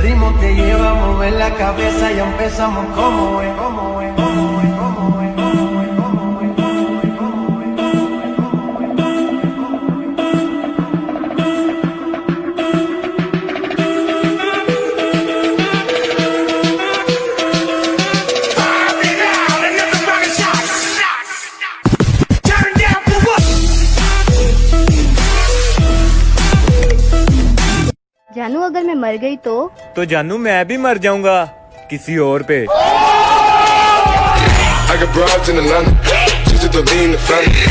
ritmo te lleva a mover la cabeza y empezamos como es, como es, como es, como es, como es, como es, como es, जानू अगर मैं मर गई तो जानू मैं भी मर जाऊंगा किसी और पे। I got broads in Atlanta, just to lean the family.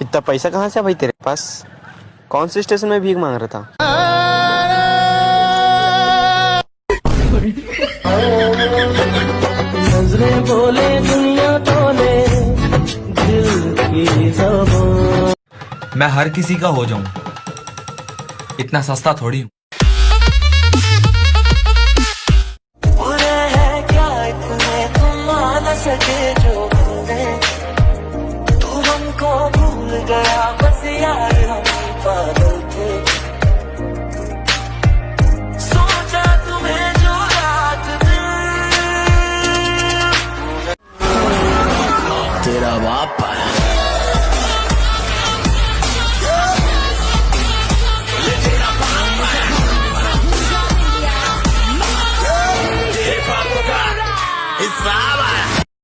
इतना पैसा कहाँ से भाई तेरे पास? कौन से स्टेशन में भीख मांग रहा था? नजरें बोले दुनिया तोले दिल की ज़बान। मैं हर किसी का हो जाऊं, इतना सस्ता थोड़ी हूं। क्या इतने तुम मान सके जो हमने, तू हमको भूल गया बस यार हम पागल थे। सोचा तुम्हें जो रात दिन तेरा बाप आया।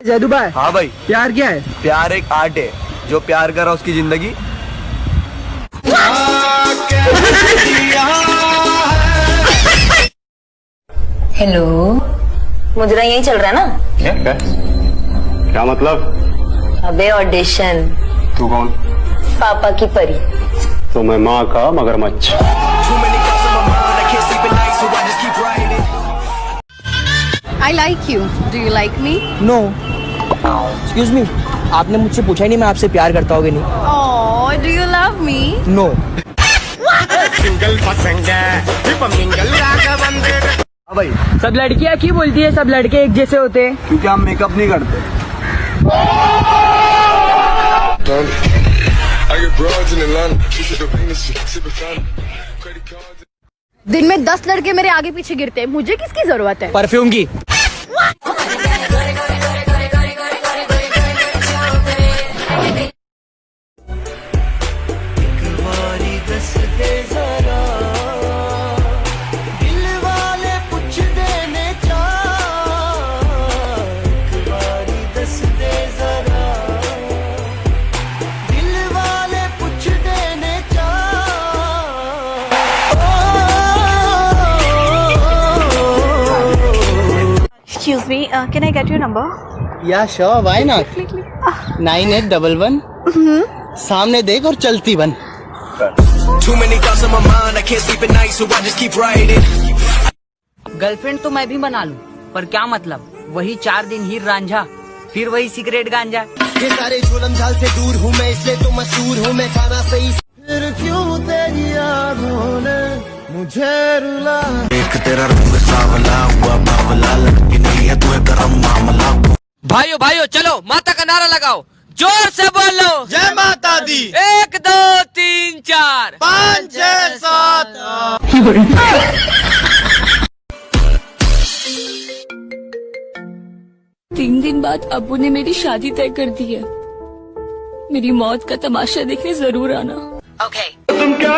जादू भाई, हाँ भाई, प्यार क्या है? प्यार एक आर्ट है, जो प्यार करा उसकी जिंदगी। हेलो, मुजरा यही चल रहा है ना? क्या मतलब? अबे ऑडिशन। तू कौन? पापा की परी। तो मैं माँ का मगरमच्छ। I like you, do you like me? No, excuse me, आपने मुझसे पूछा ही नहीं मैं आपसे प्यार करता होगा नहीं। Oh, do you love me? No. हाँ भाई, सब लड़कियाँ क्यों बोलती है सब लड़के एक जैसे होते हैं? क्योंकि हम मेकअप नहीं करते। I got broads in Atlanta, just to lean the family. Credit cards. दिन में 10 लड़के मेरे आगे पीछे गिरते हैं, मुझे किसकी जरूरत है? परफ्यूम की। Excuse me, can I get your number? या श्योर, व्हाई नॉट? 9811 सामने देख और चलती बन। गर्लफ्रेंड तो मैं भी बना लूं, पर क्या मतलब? वही 4 दिन हीर रांझा, फिर वही सिगरेट गांजा। ये सारे झोलम झाल से दूर हूँ मैं, इसलिए तो मशहूर हूँ मैं, खाना सही। फिर क्यों तेरी यादों ने मुझे रुला? एक तेरा रंग सावला हुआ बावला, लड़की नहीं है तू गरम मामला। भाइयों भाइयों चलो माता का नारा लगाओ, जोर से बोलो जय माता दी। 1 2 3 4 5 6 7। 3 दिन बाद अब्बू ने मेरी शादी तय कर दी है। मेरी मौत का तमाशा देखने जरूर आना। ओके। तुम क्या